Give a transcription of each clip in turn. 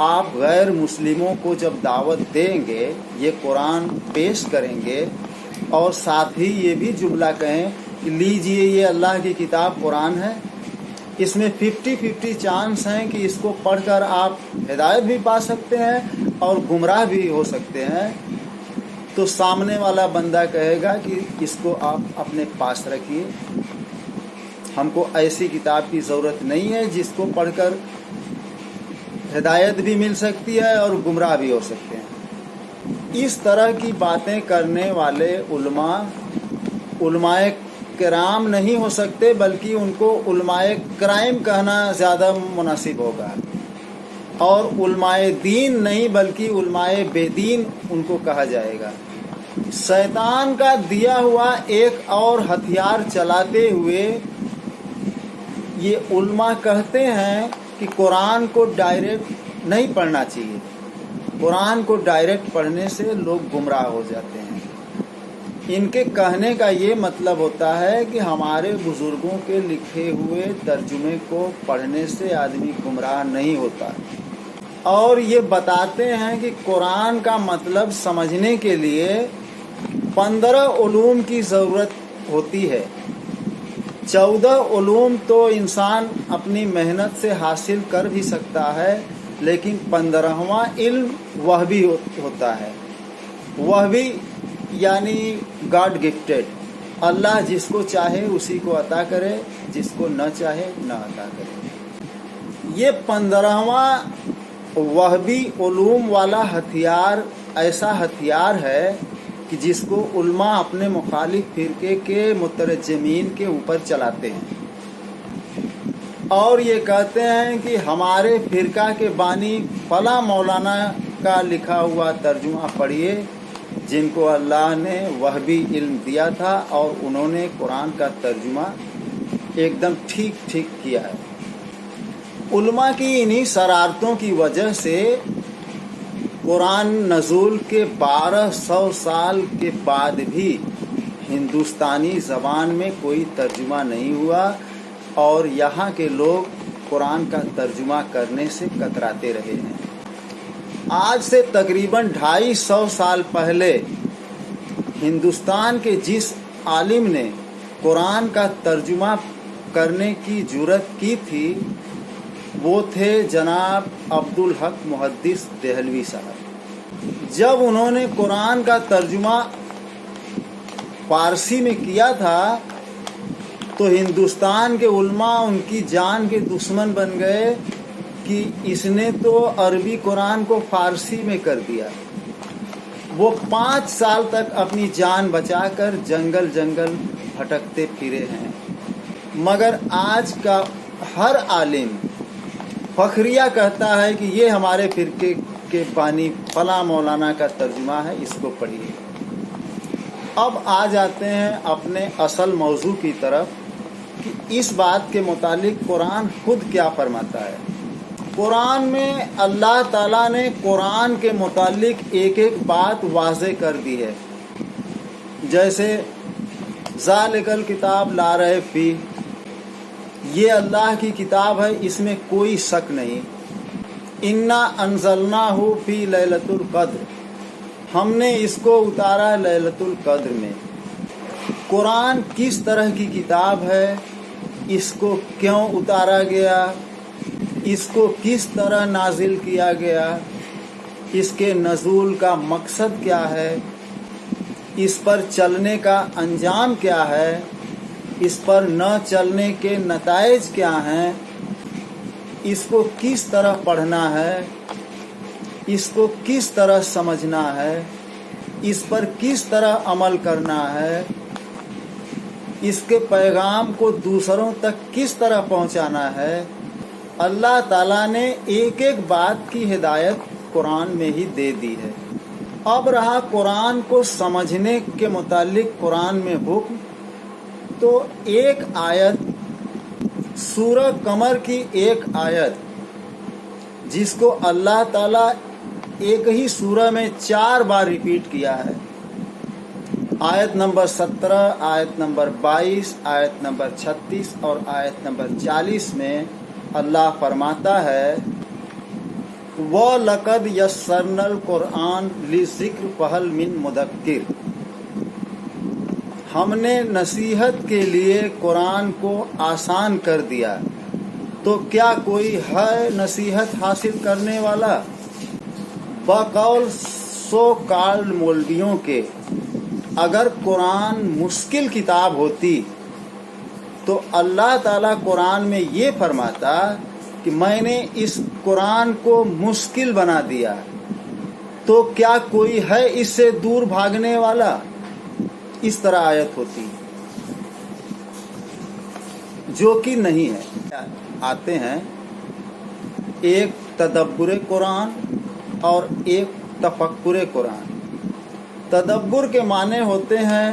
آپ غیر مسلموں کو جب دعوت دیں گے، یہ قرآن پیش کریں گے اور ساتھ ہی یہ بھی جملہ کہیں کہ لیجئے یہ اللہ کی کتاب قرآن ہے، اس میں 50-50 چانس ہیں کہ اس کو پڑھ کر آپ ہدایت بھی پا سکتے ہیں اور گمراہ بھی ہو سکتے ہیں، تو سامنے والا بندہ کہے گا کہ اس کو آپ اپنے پاس رکھیے، ہم کو ایسی کتاب کی ضرورت نہیں ہے جس کو پڑھ کر ہدایت بھی مل سکتی ہے اور گمراہ بھی ہو سکتے ہیں۔ اس طرح کی باتیں کرنے والے علماء کرام نہیں ہو سکتے، بلکہ ان کو علماء کرائم کہنا زیادہ مناسب ہوگا، اور علماء دین نہیں بلکہ علماء بے دین ان کو کہا جائے گا۔ شیطان کا دیا ہوا ایک اور ہتھیار چلاتے ہوئے یہ علماء کہتے ہیں کہ قرآن کو ڈائریکٹ نہیں پڑھنا چاہیے، قرآن کو ڈائریکٹ پڑھنے سے لوگ گمراہ ہو جاتے ہیں۔ ان کے کہنے کا یہ مطلب ہوتا ہے کہ ہمارے بزرگوں کے لکھے ہوئے ترجمے کو پڑھنے سے آدمی گمراہ نہیں ہوتا، اور یہ بتاتے ہیں کہ قرآن کا مطلب سمجھنے کے لیے 15 علوم کی ضرورت ہوتی ہے۔ 14 علوم تو انسان اپنی محنت سے حاصل کر بھی سکتا ہے، لیکن 15واں علم وہ بھی ہوتا ہے، وہ بھی یعنی گاڈ گفٹیڈ، اللہ جس کو چاہے اسی کو عطا کرے، جس کو نہ چاہے نہ عطا کرے۔ یہ 15واں وہبی علوم والا ہتھیار ایسا ہتھیار ہے کہ جس کو علماء اپنے مخالف فرقے کے مترجمین کے اوپر چلاتے ہیں، اور یہ کہتے ہیں کہ ہمارے فرقہ کے بانی فلاں مولانا کا لکھا ہوا ترجمہ پڑھیے، جن کو اللہ نے وہبی علم دیا تھا اور انہوں نے قرآن کا ترجمہ ایک دم ٹھیک کیا ہے۔ علماء کی انہی شرارتوں کی وجہ سے قرآن نزول کے 1200 سال کے بعد بھی ہندوستانی زبان میں کوئی ترجمہ نہیں ہوا، اور یہاں کے لوگ قرآن کا ترجمہ کرنے سے کتراتے رہے ہیں۔ آج سے تقریباً 250 سال پہلے ہندوستان کے جس عالم نے قرآن کا ترجمہ کرنے کی جرات کی تھی وہ تھے جناب عبدالحق محدث دہلوی صاحب۔ جب انہوں نے قرآن کا ترجمہ فارسی میں کیا تھا تو ہندوستان کے علماء ان کی جان کے دشمن بن گئے کہ اس نے تو عربی قرآن کو فارسی میں کر دیا۔ وہ 5 سال تک اپنی جان بچا کر جنگل بھٹکتے پھرے ہیں، مگر آج کا ہر عالم فخریہ کہتا ہے کہ یہ ہمارے فرقے کے بانی فلاں مولانا کا ترجمہ ہے، اس کو پڑھیے۔ اب آ جاتے ہیں اپنے اصل موضوع کی طرف کہ اس بات کے متعلق قرآن خود کیا فرماتا ہے۔ قرآن میں اللہ تعالیٰ نے قرآن کے متعلق ایک بات واضح کر دی ہے، جیسے ذالک الکتاب لا ریب فیہ، یہ اللہ کی کتاب ہے، اس میں کوئی شک نہیں۔ انا انزلناہ فی لیلۃ القدر، ہم نے اس کو اتارا لیلۃ القدر میں۔ قرآن کس طرح کی کتاب ہے، اس کو کیوں اتارا گیا، اس کو کس طرح نازل کیا گیا، اس کے نزول کا مقصد کیا ہے، اس پر چلنے کا انجام کیا ہے، اس پر نہ چلنے کے نتائج کیا ہیں، اس کو کس طرح پڑھنا ہے، اس کو کس طرح سمجھنا ہے، اس پر کس طرح عمل کرنا ہے، اس کے پیغام کو دوسروں تک کس طرح پہنچانا ہے۔ اللہ تعالیٰ نے ایک بات کی ہدایت قرآن میں ہی دے دی ہے۔ اب رہا قرآن کو سمجھنے کے متعلق قرآن میں حکم، تو ایک آیت سورہ قمر کی ایک آیت جس کو اللہ تعالیٰ ایک ہی سورہ میں 4 بار ریپیٹ کیا ہے، آیت نمبر 17، آیت نمبر 22، آیت نمبر 36 اور آیت نمبر 40 میں اللہ فرماتا ہے وَلَقَدْ يَسَّرْنَا الْقُرْآنَ لِلذِّكْرِ فَهَلْ مِن مُدَّكِّرٍ، ہم نے نصیحت کے لیے قرآن کو آسان کر دیا، تو کیا کوئی ہے نصیحت حاصل کرنے والا؟ بقول سو کالڈ مولویوں کے اگر قرآن مشکل کتاب ہوتی تو اللہ تعالیٰ قرآن میں یہ فرماتا کہ میں نے اس قرآن کو مشکل بنا دیا، تو کیا کوئی ہے اس سے دور بھاگنے والا؟ اس طرح آیت ہوتی جو کہ نہیں ہے۔ آتے ہیں ایک تدبر قرآن اور ایک تفکر قرآن۔ تدبر کے معنی ہوتے ہیں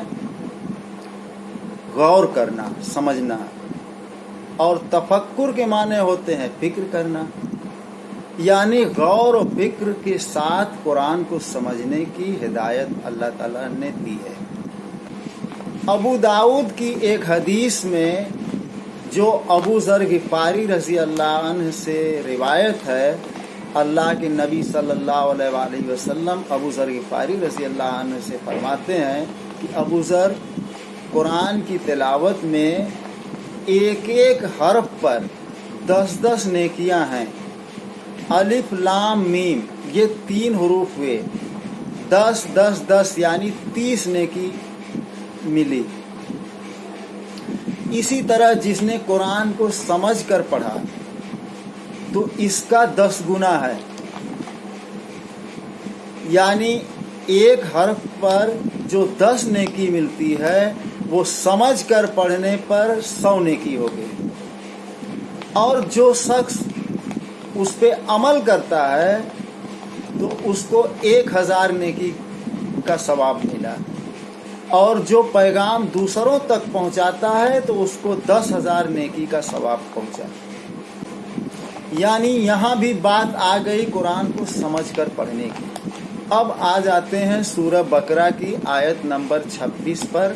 غور کرنا، سمجھنا، اور تفکر کے معنی ہوتے ہیں فکر کرنا، یعنی غور و فکر کے ساتھ قرآن کو سمجھنے کی ہدایت اللہ تعالیٰ نے دی ہے۔ ابو داؤد کی ایک حدیث میں جو ابو ذر غفاری رضی اللہ عنہ سے روایت ہے، اللہ کے نبی صلی اللہ علیہ وآلہ وسلم ابو ذر غفاری رضی اللہ عنہ سے فرماتے ہیں کہ ابو ذر، قرآن کی تلاوت میں ایک ایک حرف پر 10 نیکیاں ہیں۔ الف لام میم یہ 3 حروف ہوئے، 10 10 10 یعنی 30 نیکی ملی۔ اسی طرح جس نے قرآن کو سمجھ کر پڑھا تو اس کا 10 گنا ہے، یعنی ایک حرف پر جو 10 نیکی ملتی ہے وہ سمجھ کر پڑھنے پر 100 نیکی ہو گئی، اور جو شخص اس پہ عمل کرتا ہے تو اس کو 1000 نیکی کا ثواب ملا، اور جو پیغام دوسروں تک پہنچاتا ہے تو اس کو 10,000 نیکی کا ثواب پہنچا۔ یعنی یہاں بھی بات آ گئی قرآن کو سمجھ کر پڑھنے کی۔ اب آ جاتے ہیں سورہ بقرہ کی آیت نمبر 26 پر،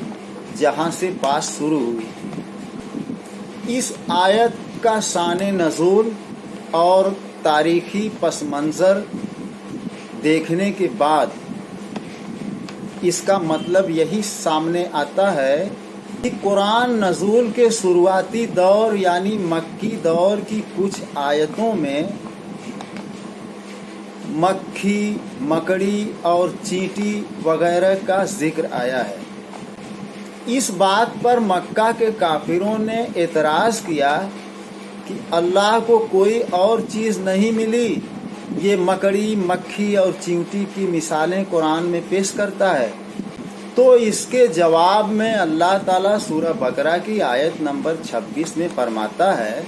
جہاں سے بات شروع ہوئی۔ اس آیت کا شان نزول اور تاریخی پس منظر دیکھنے کے بعد اس کا مطلب یہی سامنے آتا ہے کہ قرآن نزول کے شروعاتی دور یعنی مکی دور کی کچھ آیتوں میں مکھی، مکڑی اور چینٹی وغیرہ کا ذکر آیا ہے۔ اس بات پر مکہ کے کافروں نے اعتراض کیا کہ اللہ کو کوئی اور چیز نہیں ملی، یہ مکڑی، مکھی اور چینٹی کی مثالیں قرآن میں پیش کرتا ہے۔ تو اس کے جواب میں اللہ تعالیٰ سورہ بقرہ کی آیت نمبر 26 میں فرماتا ہے،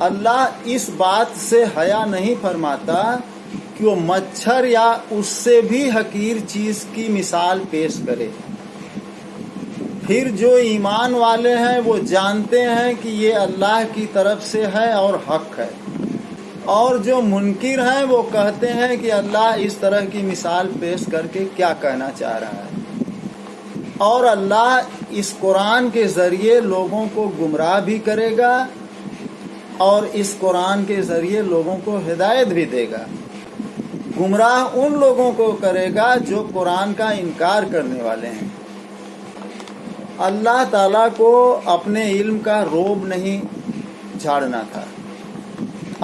اللہ اس بات سے حیا نہیں فرماتا کہ وہ مچھر یا اس سے بھی حقیر چیز کی مثال پیش کرے۔ پھر جو ایمان والے ہیں وہ جانتے ہیں کہ یہ اللہ کی طرف سے ہے اور حق ہے، اور جو منکر ہیں وہ کہتے ہیں کہ اللہ اس طرح کی مثال پیش کر کے کیا کہنا چاہ رہا ہے۔ اور اللہ اس قرآن کے ذریعے لوگوں کو گمراہ بھی کرے گا اور اس قرآن کے ذریعے لوگوں کو ہدایت بھی دے گا۔ گمراہ ان لوگوں کو کرے گا جو قرآن کا انکار کرنے والے ہیں۔ اللہ تعالیٰ کو اپنے علم کا روب نہیں جھاڑنا تھا۔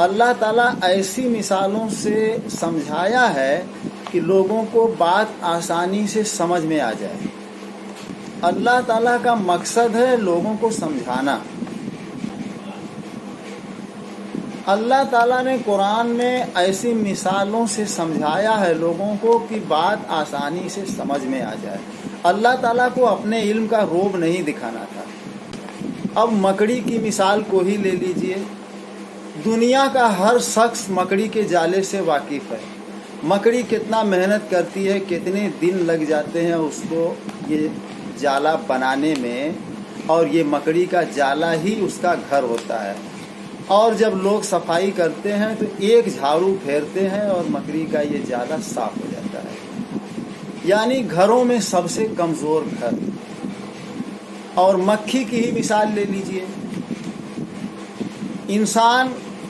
اللہ تعالیٰ ایسی مثالوں سے سمجھایا ہے کہ لوگوں کو بات آسانی سے سمجھ میں آ جائے۔ اللہ تعالیٰ کا مقصد ہے لوگوں کو سمجھانا۔ اللہ تعالیٰ نے قرآن میں ایسی مثالوں سے سمجھایا ہے لوگوں کو کہ بات آسانی سے سمجھ میں آ جائے۔ اللہ تعالیٰ کو اپنے علم کا روب نہیں دکھانا تھا۔ اب مکڑی کی مثال کو ہی لے لیجئے۔ دنیا کا ہر شخص مکڑی کے جالے سے واقف ہے۔ مکڑی کتنا محنت کرتی ہے، کتنے دن لگ جاتے ہیں اس کو یہ جالا بنانے میں، اور یہ مکڑی کا جالا ہی اس کا گھر ہوتا ہے۔ اور جب لوگ صفائی کرتے ہیں تو ایک جھاڑو پھیرتے ہیں اور مکڑی کا یہ جالا صاف ہو جاتا ہے۔ یعنی گھروں میں سب سے کمزور گھر۔ اور مکھی کی ہی مثال لے لیجئے۔ انسان